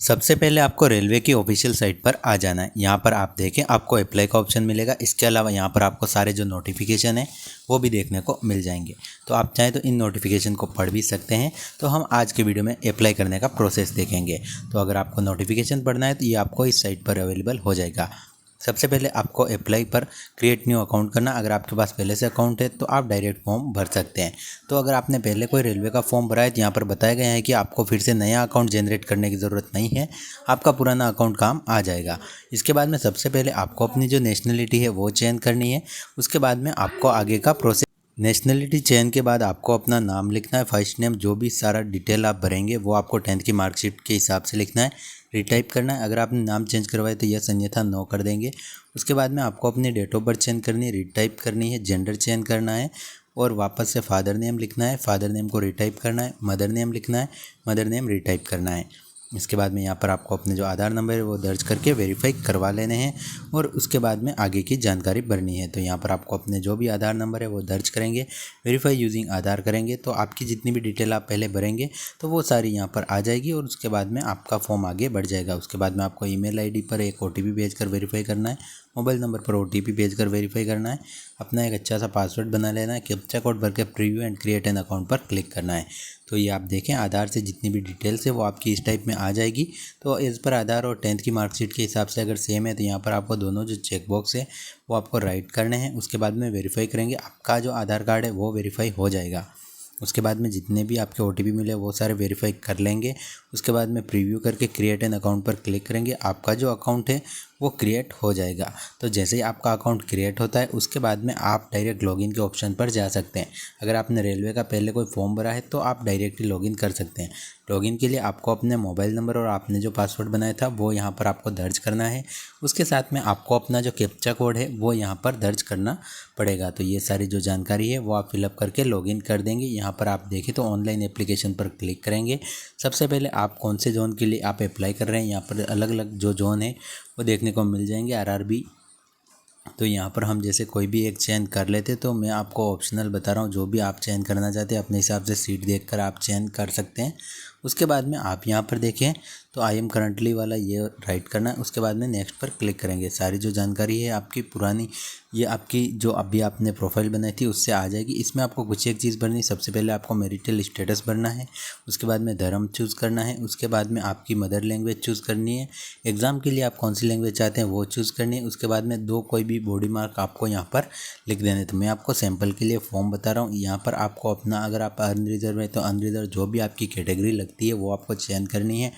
सबसे पहले आपको रेलवे की ऑफिशियल साइट पर आ जाना है। यहाँ पर आप देखें आपको अप्लाई का ऑप्शन मिलेगा। इसके अलावा यहाँ पर आपको सारे जो नोटिफिकेशन है वो भी देखने को मिल जाएंगे। तो आप चाहें तो इन नोटिफिकेशन को पढ़ भी सकते हैं। तो हम आज के वीडियो में अप्लाई करने का प्रोसेस देखेंगे। तो अगर आपको नोटिफिकेशन पढ़ना है तो ये आपको इस साइट पर अवेलेबल हो जाएगा। सबसे पहले आपको अप्लाई पर क्रिएट न्यू अकाउंट करना। अगर आपके पास पहले से अकाउंट है तो आप डायरेक्ट फॉर्म भर सकते हैं। तो अगर आपने पहले कोई रेलवे का फॉर्म भरा है तो यहाँ पर बताया गया है कि आपको फिर से नया अकाउंट जनरेट करने की ज़रूरत नहीं है, आपका पुराना अकाउंट काम आ जाएगा। इसके बाद में सबसे पहले आपको अपनी जो नेशनलिटी है वो चेंज करनी है। उसके बाद में आपको आगे का प्रोसेस, नेशनलिटी चयन के बाद आपको अपना नाम लिखना है, फर्स्ट नेम, जो भी सारा डिटेल आप भरेंगे वो आपको 10th की मार्कशीट के हिसाब से लिखना है, रिटाइप करना है। अगर आपने नाम चेंज करवाए तो यस अन्यथा नो कर देंगे। उसके बाद में आपको अपनी डेट ऑफ बर्थ चेंज करनी है, रिटाइप करनी है, जेंडर चेंज करना है और वापस से फादर नेम लिखना है, फादर नेम को रिटाइप करना है, मदर नेम लिखना है, मदर नेम रिटाइप करना है। इसके बाद में यहाँ पर आपको अपने जो आधार नंबर है वो दर्ज करके वेरीफाई करवा लेने हैं और उसके बाद में आगे की जानकारी भरनी है। तो यहाँ पर आपको अपने जो भी आधार नंबर है वो दर्ज करेंगे, वेरीफाई यूजिंग आधार करेंगे तो आपकी जितनी भी डिटेल आप पहले भरेंगे तो वो सारी यहाँ पर आ जाएगी और उसके बाद में आपका फॉर्म आगे बढ़ जाएगा। उसके बाद में आपको ईमेल आईडी पर एक OTP भेजकर वेरीफाई करना है, मोबाइल नंबर पर OTP भेजकर वेरीफाई करना है, अपना एक अच्छा सा पासवर्ड बना लेना है, कैप्चा कोड भर के preview and create an account पर क्लिक करना है। तो ये आप देखें आधार से जितनी भी डिटेल्स है वो आपकी इस टाइप में आ जाएगी। तो एज़ पर आधार और 10th की मार्कशीट के हिसाब से अगर सेम है तो यहाँ पर आपको दोनों जो चेकबॉक्स है वो आपको राइट करने हैं। उसके बाद में वेरीफाई करेंगे, आपका जो आधार कार्ड है वो वेरीफाई हो जाएगा। उसके बाद में जितने भी आपके OTP मिले वो सारे वेरीफाई कर लेंगे। उसके बाद में प्रीव्यू करके क्रिएट एन अकाउंट पर क्लिक करेंगे, आपका जो अकाउंट है वो क्रिएट हो जाएगा। तो जैसे ही आपका अकाउंट क्रिएट होता है उसके बाद में आप डायरेक्ट लॉगिन के ऑप्शन पर जा सकते हैं। अगर आपने रेलवे का पहले कोई फॉर्म भरा है तो आप डायरेक्टली लॉगिन कर सकते हैं। लॉगिन के लिए आपको अपने मोबाइल नंबर और आपने जो पासवर्ड बनाया था वो यहाँ पर आपको दर्ज करना है। उसके साथ में आपको अपना जो कैप्चा कोड है वो यहाँ पर दर्ज करना पड़ेगा। तो ये सारी जो जानकारी है वो आप फिलअप करके लॉगिन कर देंगे। यहाँ पर आप देखें तो ऑनलाइन एप्लीकेशन पर क्लिक करेंगे। सबसे पहले आप कौन से जोन के लिए आप अप्लाई कर रहे हैं, यहाँ पर अलग अलग जो जोन है वो देखने को मिल जाएंगे। RRB, तो यहाँ पर हम जैसे कोई भी एक चयन कर लेते, तो मैं आपको ऑप्शनल बता रहा हूँ, जो भी आप चयन करना चाहते हैं अपने हिसाब से सीट देखकर आप चयन कर सकते हैं। उसके बाद में आप यहाँ पर देखें तो आई एम करंटली वाला ये राइट करना है। उसके बाद में नेक्स्ट पर क्लिक करेंगे। सारी जो जानकारी है आपकी पुरानी, ये आपकी जो अभी आपने प्रोफाइल बनाई थी उससे आ जाएगी। इसमें आपको कुछ एक चीज़ भरनी, सबसे पहले आपको मैरिटल स्टेटस भरना है, उसके बाद में धर्म चूज़ करना है, उसके बाद में आपकी मदर लैंग्वेज चूज़ करनी है, एग्ज़ाम के लिए आप कौन सी लैंग्वेज चाहते हैं वो चूज़ करनी है। उसके बाद में दो कोई भी बॉडी मार्क आपको यहाँ पर लिख देने। तो मैं आपको सैम्पल के लिए फॉर्म बता रहा हूँ। यहाँ पर आपको अपना, अगर आप अनरिजर्व है तो अनरिजर्व जो भी आपकी कैटेगरी लगती है वो आपको चयन करनी है।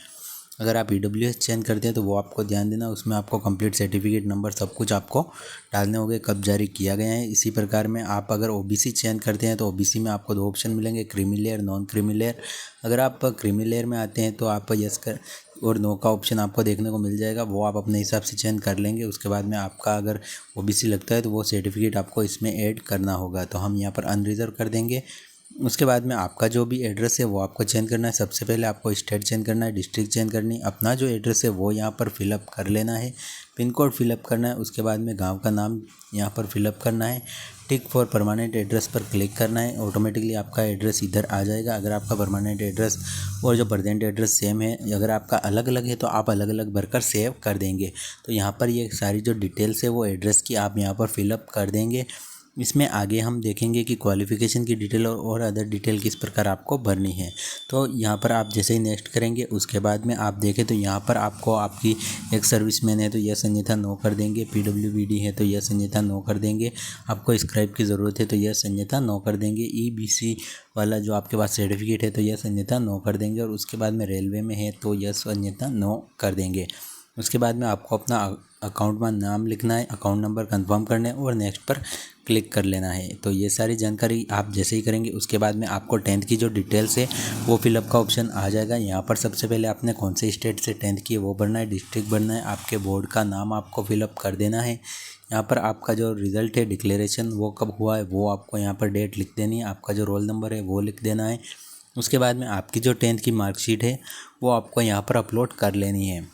अगर आप EWS चयन करते हैं तो वो आपको ध्यान देना, उसमें आपको कंप्लीट सर्टिफिकेट नंबर सब कुछ आपको डालने होंगे, कब जारी किया गया है। इसी प्रकार में आप अगर OBC चयन करते हैं तो OBC में आपको 2 ऑप्शन मिलेंगे, creamy layer, non creamy layer. अगर आप क्रीमी लेयर में आते हैं तो आप यस कर और नो का ऑप्शन आपको देखने को मिल जाएगा, वो आप अपने हिसाब से चयन कर लेंगे। उसके बाद में आपका अगर OBC लगता है तो वो सर्टिफिकेट आपको इसमें ऐड करना होगा, तो हम यहाँ पर अनरिजर्व कर देंगे। उसके बाद में आपका जो भी एड्रेस है वो आपको चेंज करना है। सबसे पहले आपको स्टेट चेंज करना है, डिस्ट्रिक्ट चेंज करनी है, अपना जो एड्रेस है वो यहाँ पर फिलअप कर लेना है, पिन कोड फिलअप करना है। उसके बाद में गांव का नाम यहाँ पर फिलअप करना है, टिक फॉर परमानेंट एड्रेस पर क्लिक करना है। ऑटोमेटिकली आपका एड्रेस इधर आ जाएगा। अगर आपका परमानेंट एड्रेस और जो प्रेजेंट एड्रेस सेम है, अगर आपका अलग अलग है तो आप अलग अलग भरकर सेव कर देंगे। तो यहाँ पर ये सारी जो डिटेल्स है वो एड्रेस की आप यहाँ पर फिलअप कर देंगे। इसमें आगे हम देखेंगे कि क्वालिफ़िकेशन की डिटेल और अदर डिटेल किस प्रकार आपको भरनी है। तो यहाँ पर आप जैसे ही नेक्स्ट करेंगे उसके बाद में आप देखें तो यहाँ पर आपको, आपकी एक सर्विसमैन है तो यस अन्यथा नो कर देंगे, PWBD है तो यस अन्यथा नो कर देंगे, आपको स्क्राइब की ज़रूरत है तो यस अन्यथा नो कर देंगे, EBC वाला जो आपके पास सर्टिफिकेट है तो यस अन्यथा नो कर देंगे, और उसके बाद में रेलवे में है तो यस अन्यथा नो कर देंगे। उसके बाद में आपको अपना अकाउंट में नाम लिखना है, अकाउंट नंबर कंफर्म करना है और नेक्स्ट पर क्लिक कर लेना है। तो ये सारी जानकारी आप जैसे ही करेंगे उसके बाद में आपको 10th की जो डिटेल्स है वो फिलअप का ऑप्शन आ जाएगा। यहाँ पर सबसे पहले आपने कौन से स्टेट से 10th की है वो भरना है, डिस्ट्रिक्ट भरना है, आपके बोर्ड का नाम आपको फिलअप कर देना है। यहाँ पर आपका जो रिज़ल्ट है डिक्लेरेशन वो कब हुआ है वो आपको यहाँ पर डेट लिख देनी है, आपका जो रोल नंबर है वो लिख देना है। उसके बाद में आपकी जो 10th की मार्कशीट है वो आपको यहाँ पर अपलोड कर लेनी है।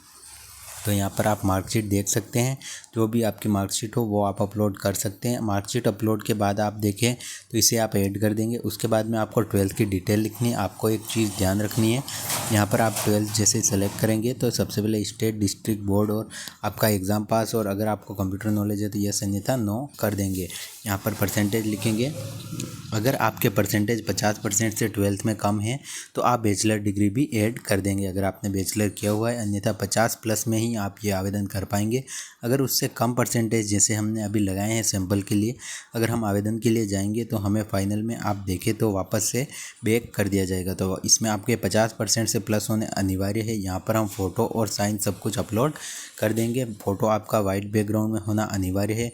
तो यहाँ पर आप मार्कशीट देख सकते हैं। जो भी आपकी मार्कशीट हो वो आप अपलोड कर सकते हैं। मार्कशीट अपलोड के बाद आप देखें तो इसे आप ऐड कर देंगे। उसके बाद में आपको 12th की डिटेल लिखनी है। आपको एक चीज़ ध्यान रखनी है, यहाँ पर आप 12th जैसे सेलेक्ट करेंगे तो सबसे पहले स्टेट, डिस्ट्रिक्ट, बोर्ड और आपका एग्ज़ाम पास, और अगर आपको कंप्यूटर नॉलेज है तो यस अन्यथा नो कर देंगे। यहाँ पर परसेंटेज लिखेंगे। अगर आपके परसेंटेज 50% से 12th में कम है तो आप बैचलर डिग्री भी ऐड कर देंगे, अगर आपने बैचलर किया हुआ है, अन्यथा 50+ में ही आप ये आवेदन कर पाएंगे। अगर उससे कम परसेंटेज जैसे हमने अभी लगाए हैं सैंपल के लिए, अगर हम आवेदन के लिए जाएंगे तो हमें फाइनल में आप देखें तो वापस से बैक कर दिया जाएगा। तो इसमें आपके 50% से प्लस होने अनिवार्य है। यहाँ पर हम फ़ोटो और साइन सब कुछ अपलोड कर देंगे। फ़ोटो आपका वाइट बैकग्राउंड में होना अनिवार्य है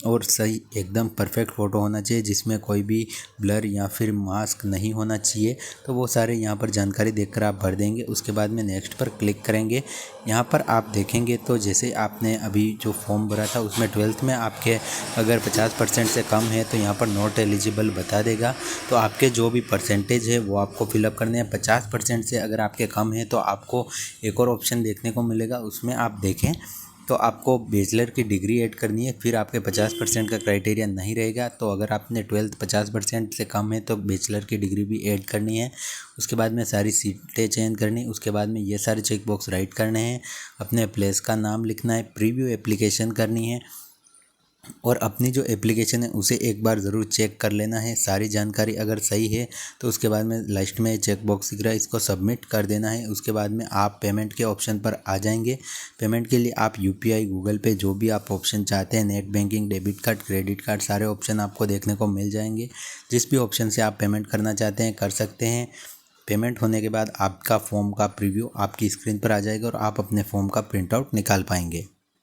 और सही एकदम परफेक्ट फ़ोटो होना चाहिए, जिसमें कोई भी ब्लर या फिर मास्क नहीं होना चाहिए। तो वो सारे यहाँ पर जानकारी देकर आप भर देंगे। उसके बाद में नेक्स्ट पर क्लिक करेंगे। यहाँ पर आप देखेंगे तो जैसे आपने अभी जो फॉर्म भरा था उसमें 12th में आपके अगर 50% से कम है तो यहाँ पर नॉट एलिजिबल बता देगा। तो आपके जो भी परसेंटेज है वो आपको फिलअप करने हैं। 50% से अगर आपके कम है तो आपको एक और ऑप्शन देखने को मिलेगा, उसमें आप देखें तो आपको बैचलर की डिग्री ऐड करनी है। फिर आपके 50% का क्राइटेरिया नहीं रहेगा। तो अगर आपने 12th 50% से कम है तो बैचलर की डिग्री भी ऐड करनी है। उसके बाद में सारी सीटें चयन करनी, उसके बाद में ये सारे चेक बॉक्स राइट करने हैं, अपने प्लेस का नाम लिखना है, प्रीव्यू एप्लीकेशन करनी है और अपनी जो एप्लीकेशन है उसे एक बार ज़रूर चेक कर लेना है। सारी जानकारी अगर सही है तो उसके बाद में लास्ट में चेक बॉक्स दिख रहा है, इसको सबमिट कर देना है। उसके बाद में आप पेमेंट के ऑप्शन पर आ जाएंगे। पेमेंट के लिए आप यूपीआई, गूगल पे, जो भी आप ऑप्शन चाहते हैं, net banking, debit card, credit card, सारे ऑप्शन आपको देखने को मिल जाएंगे। जिस भी ऑप्शन से आप पेमेंट करना चाहते हैं कर सकते हैं। पेमेंट होने के बाद आपका फॉर्म का प्रीव्यू आपकी स्क्रीन पर आ जाएगा और आप अपने फॉर्म का प्रिंट आउट निकाल पाएंगे।